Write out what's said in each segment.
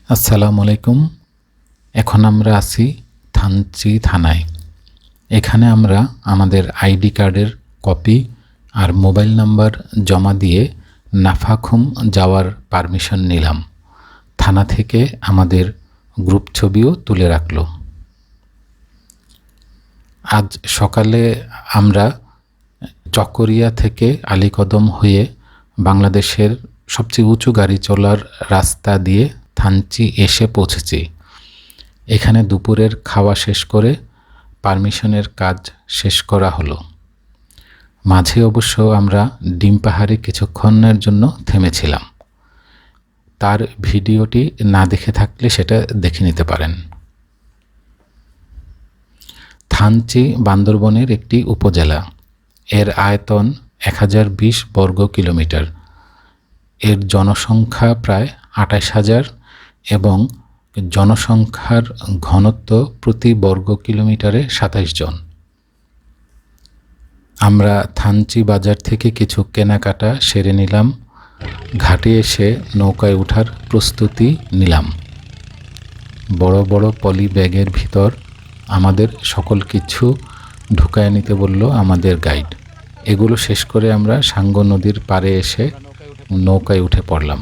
আসসালামু আলাইকুম। এখন আমরা আছি থানচি থানায়। এখানে আমরা আমাদের আইডি কার্ডের কপি আর মোবাইল নাম্বার জমা দিয়ে নাফা খুম যাওয়ার পারমিশন নিলাম। থানা থেকে আমাদের গ্রুপ ছবিও তুলে রাখলো। আজ সকালে আমরা চকরিয়া থেকে আলীকদম হয়ে বাংলাদেশের সবচেয়ে উঁচু গাড়ি চলার রাস্তা দিয়ে থানচি এসে পৌঁছেছি। এখানে দুপুরের খাওয়া শেষ করে পারমিশনের কাজ শেষ করা হলো। মাঝে অবশ্য আমরা ডিম পাহাড়ে কিছুক্ষণের জন্য থেমেছিলাম। তার ভিডিওটি না দেখে থাকলে সেটা দেখে নিতে পারেন। থানচি বান্দরবনের একটি উপজেলা। এর আয়তন 1020 বর্গ কিলোমিটার। এর জনসংখ্যা প্রায় 28,000 এবং জনসংখ্যার ঘনত্ব প্রতি বর্গ কিলোমিটারে 27 জন। আমরা থানচি বাজার থেকে কিছু কেনাকাটা সেরে নিলাম। ঘাটে এসে নৌকায় ওঠার প্রস্তুতি নিলাম। বড় বড় পলি ব্যাগের ভিতর আমাদের সকল কিছু ঢুকায় নিতে বলল আমাদের গাইড। এগুলো শেষ করে আমরা সাঙ্গো নদীর পাড়ে এসে নৌকায় উঠে পড়লাম।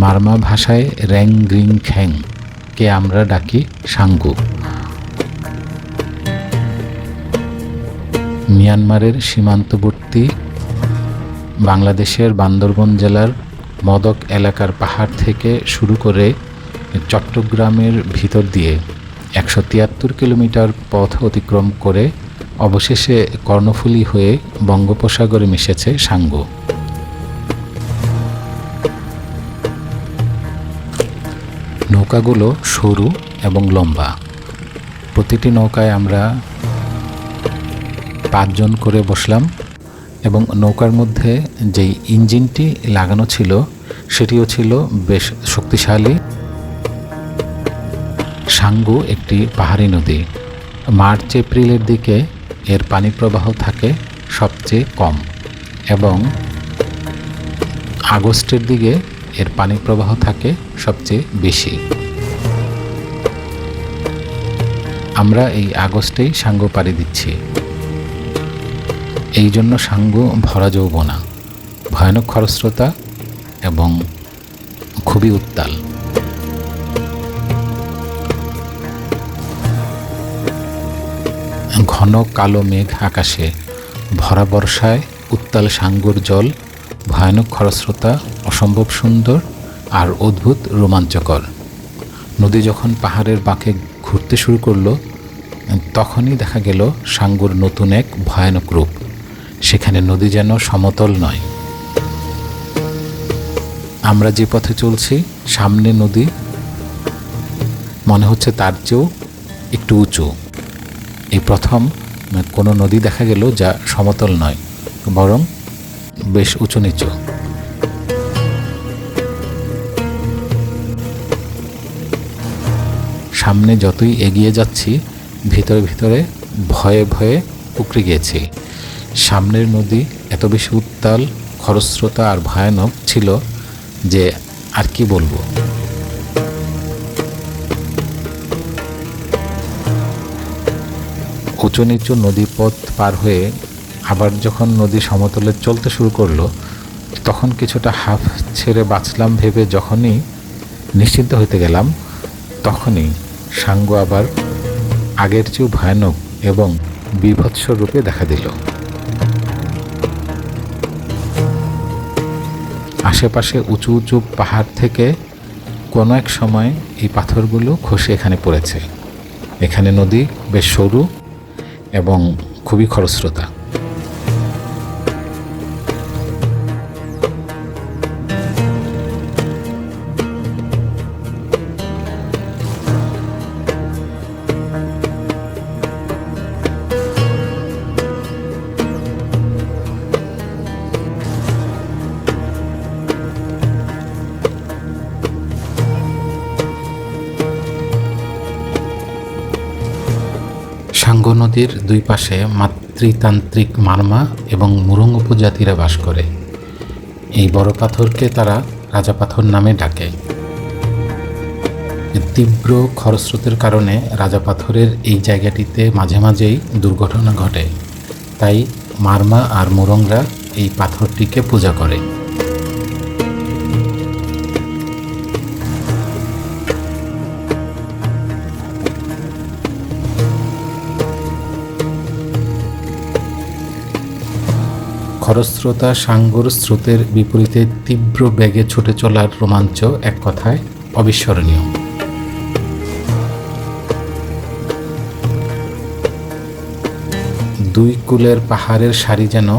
মারমা ভাষায় র্যাং গ্রিং খ্যাং কে আমরা ডাকি সাঙ্গু। মিয়ানমারের সীমান্তবর্তী বাংলাদেশের বান্দরবন জেলার মদক এলাকার পাহাড় থেকে শুরু করে চট্টগ্রামের ভিতর দিয়ে 173 কিলোমিটার পথ অতিক্রম করে অবশেষে কর্ণফুলী হয়ে বঙ্গোপসাগরে মিশেছে সাঙ্গু। নৌকাগুলো সরু এবং লম্বা। প্রতিটি নৌকায় আমরা 5 জন করে বসলাম এবং নৌকার মধ্যে যেই ইঞ্জিনটি লাগানো ছিল সেটিও ছিল বেশ শক্তিশালী। সাঙ্গু একটি পাহাড়ি নদী। মার্চ এপ্রিলের দিকে এর পানি প্রবাহ থাকে সবচেয়ে কম এবং আগস্টের দিকে এর পানি প্রবাহ থাকে সবচেয়ে বেশি। আমরা এই আগস্টেই সাঙ্গু পাড়ি দিচ্ছি। এই জন্য সাঙ্গু ভরা যৌবনা, ভয়ানক খরস্রোতা এবং খুবই উত্তাল। ঘন কালো মেঘ আকাশে, ভরা বর্ষায় উত্তাল সাঙ্গুর জল ভয়ানক খরস্রোতা, অসম্ভব সুন্দর আর অদ্ভুত রোমাঞ্চকর। নদী যখন পাহাড়ের বাঁকে ঘুরতে শুরু করলো তখনই দেখা গেল সাঙ্গুর নতুন এক ভয়ানক রূপ। সেখানে নদী যেন সমতল নয়। আমরা যে পথে চলছি সামনে নদী মনে হচ্ছে তার চেয়েও একটু উঁচু। এই প্রথম কোনো নদী দেখা গেল যা সমতল নয়, বরং বেশ উঁচু নিচু। সামনে যতই এগিয়ে যাচ্ছি ভিতরে ভিতরে ভয়ে ভয়ে উকড়ে গিয়েছি। সামনের নদী এত বেশি উত্তাল, খরস্রোতা আর ভয়ানক ছিল যে আর কি বলবো। উঁচু নিচু নদী পথ পার হয়ে আবার যখন নদী সমতলে চলতে শুরু করলো তখন কিছুটা হাফ ছেড়ে বাঁচলাম ভেবে যখনই নিশ্চিন্ত হইতে গেলাম তখনই সাঙ্গু আবার আগের চেয়েও ভয়ানক এবং বীভৎস রূপে দেখা দিল। আশেপাশে উঁচু উঁচু পাহাড় থেকে কোনো এক সময় এই পাথরগুলো খসে এখানে পড়েছে। এখানে নদী বেশ সরু এবং খুবই খরস্রোতা। সাঙ্গু নদীর দুই পাশে মাতৃতান্ত্রিক মারমা এবং মুরং উপজাতিরা বাস করে। এই বড় পাথরকে তারা রাজা পাথর নামে ডাকে। তীব্র খরস্রোতের কারণে রাজা পাথরের এই জায়গাটিতে মাঝে মাঝেই দুর্ঘটনা ঘটে, তাই মারমা আর মুরংরা এই পাথরটিকে পূজা করে। খরস্রোতা সাঙ্গুর স্রোতের বিপরীতে তীব্র বেগে ছুটে চলার রোমাঞ্চ এক কথায় অবিস্মরণীয়। দুই কূলের পাহাড়ের সারি যেন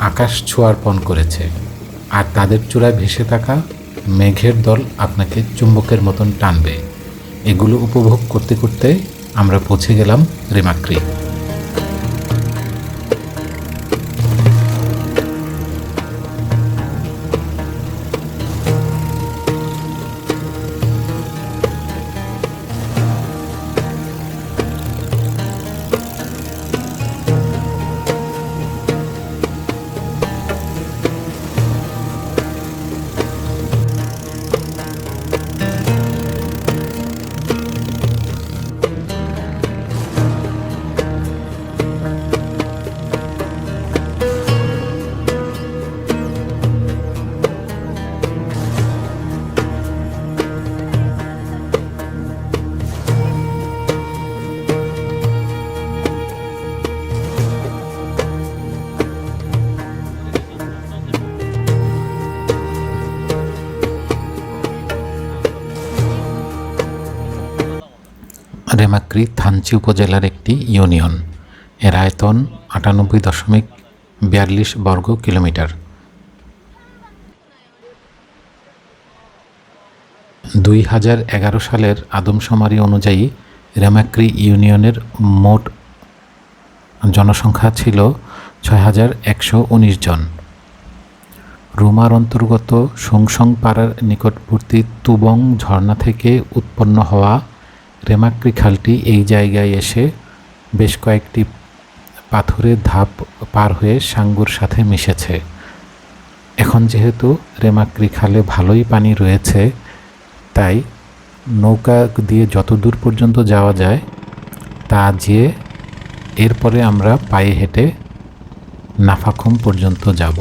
আকাশ ছোঁয়ার পণ করেছে, আর তাদের চূড়ায় ভেসে থাকা মেঘের দল আপনাকে চুম্বকের মতন টানবে। এগুলো উপভোগ করতে করতে আমরা পৌঁছে গেলাম রেমাক্রি। রেমাক্রি থানচি উপজেলার একটি ইউনিয়ন। এর আয়তন 98.42 বর্গ কিলোমিটার। 2011 সালের আদমশুমারি অনুযায়ী রেমাক্রি ইউনিয়নের মোট জনসংখ্যা ছিল 6119 জন। রুমার অন্তর্গত সংসং পাড়ার নিকটবর্তী তুবং ঝর্ণা থেকে উৎপন্ন হওয়া রেমাক্রি খালটি এই জায়গায় এসে বেশ কয়েকটি পাথুরে ধাপ পার হয়ে সাঙ্গুর সাথে মিশেছে। এখন যেহেতু রেমাক্রি খালে ভালোই পানি রয়েছে, তাই নৌকা দিয়ে যত দূর পর্যন্ত যাওয়া যায় তা যেয়ে এরপরে আমরা পায়ে হেঁটে নাফা খুম পর্যন্ত যাব।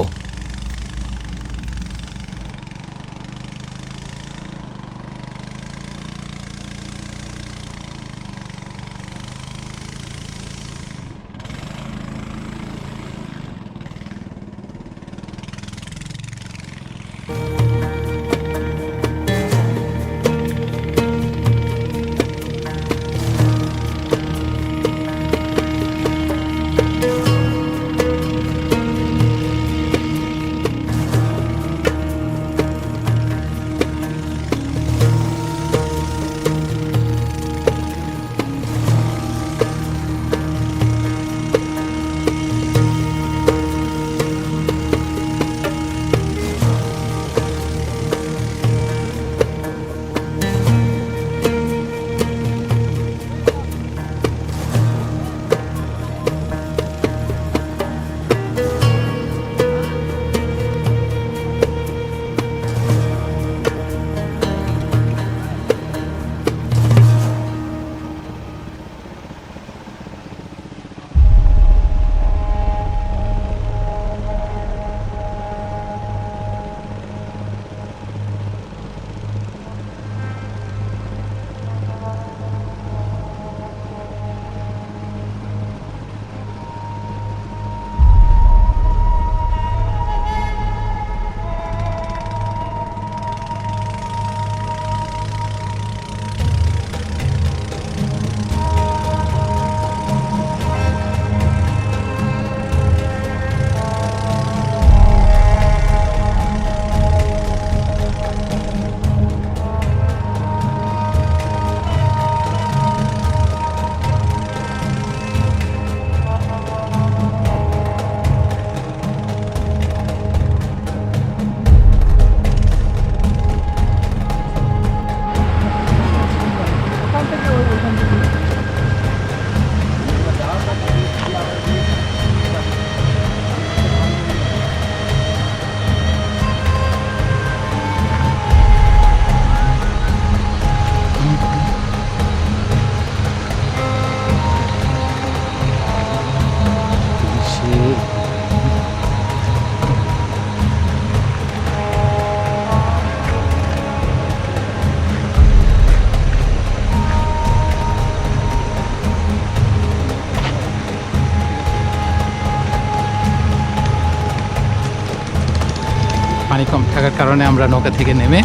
পানি কম থাকার কারণে আমরা নৌকা থেকে নেমে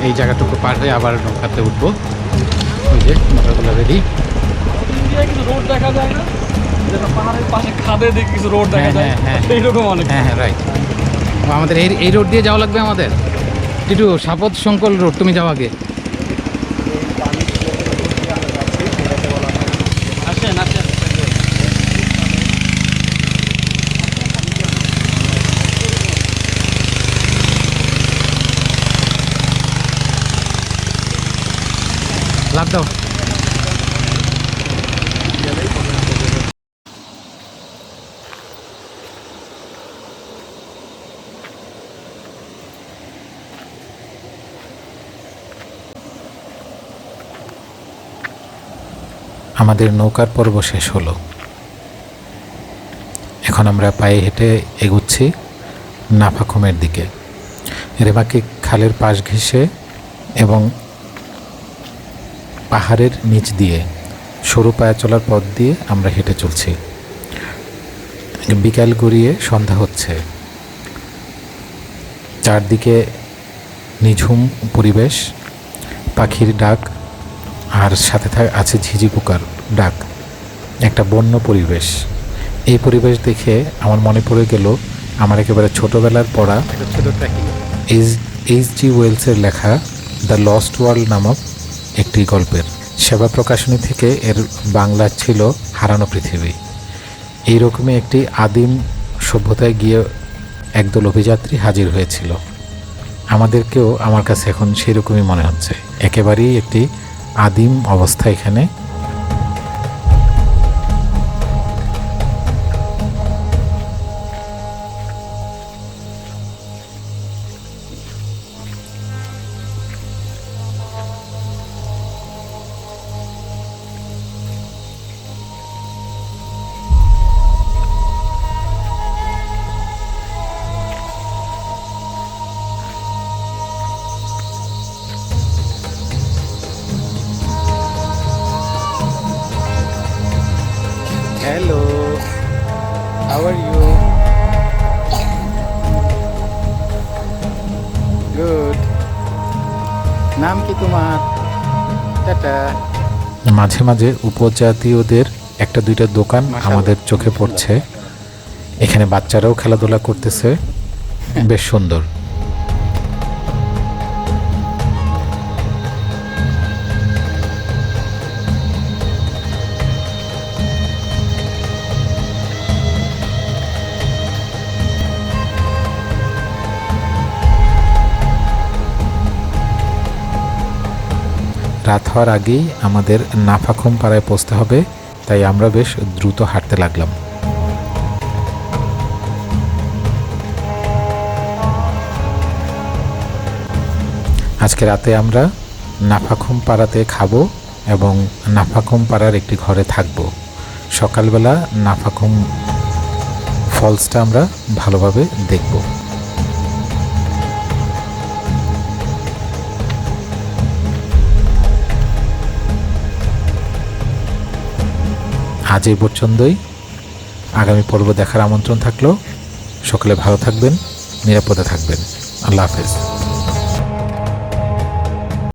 এই জায়গাটুকু পার হয়ে আবার নৌকাতে উঠবো। ওই যে নৌকাগুলো রেডি। কিছু রোড দেখা যায় না, পাহাড়ের পাশে খাদে দেখি কিছু রোড দেখা যায়, এইরকম অনেক। হ্যাঁ হ্যাঁ রাইট। আমাদের এই রোড দিয়ে যাওয়া লাগবে আমাদের। টিটু সাপদ শঙ্কল রোড, তুমি যাও আগে। আসেন আসেন। লাভ দাও। আমাদের নৌকার পর্ব শেষ হলো। এখন আমরা পায়ে হেঁটে এগুচ্ছি নাফা খুমের দিকে। রেমাকি খালের পাশ ঘেঁষে এবং পাহাড়ের নিচ দিয়ে সরু পায়ে চলার পথ দিয়ে আমরা হেঁটে চলছি। বিকাল গড়িয়ে সন্ধ্যা হচ্ছে। চারদিকে নিঝুম পরিবেশ, পাখির ডাক, আর সাথে আছে ঝিঝি পোকার ডাক। একটা বন্য পরিবেশ। এই পরিবেশ দেখে আমার মনে পড়ে গেল আমার একেবারে ছোটোবেলার পড়া H.G. ওয়েলসের লেখা দ্য লস্ট ওয়ার্ল্ড নামক একটি গল্পের। সেবা প্রকাশনী থেকে এর বাংলা ছিল হারানো পৃথিবী। এইরকমই একটি আদিম সভ্যতায় গিয়ে একদল অভিযাত্রী হাজির হয়েছিল। আমাদেরকেও আমার কাছে এখন সেরকমই মনে হচ্ছে, একেবারেই একটি আদিম অবস্থা এখানে। Hello, how are you? Good. নাম কি তোমার? টাটা। মাঝে মাঝে উপজাতীয়দের একটা দুইটা দোকান আমাদের চোখে পড়ছে। এখানে বাচ্চারাও খেলাধুলা করতেছে, বেশ সুন্দর। রাত হওয়ার আগেই আমাদের নাফা খুম পাড়ায় পৌঁছতে হবে, তাই আমরা বেশ দ্রুত হাঁটতে লাগলাম। আজকে রাতে আমরা নাফা খুম পাড়াতে খাবো এবং নাফা খুম পাড়ার একটি ঘরে থাকবো। সকালবেলা নাফা খুম ফলসটা আমরা ভালোভাবে দেখব। আজ এই পর্যন্তই। আগামী পর্ব দেখার আমন্ত্রণ থাকলো। সকলে ভালো থাকবেন, নিরাপদে থাকবেন। আল্লাহ হাফেজ।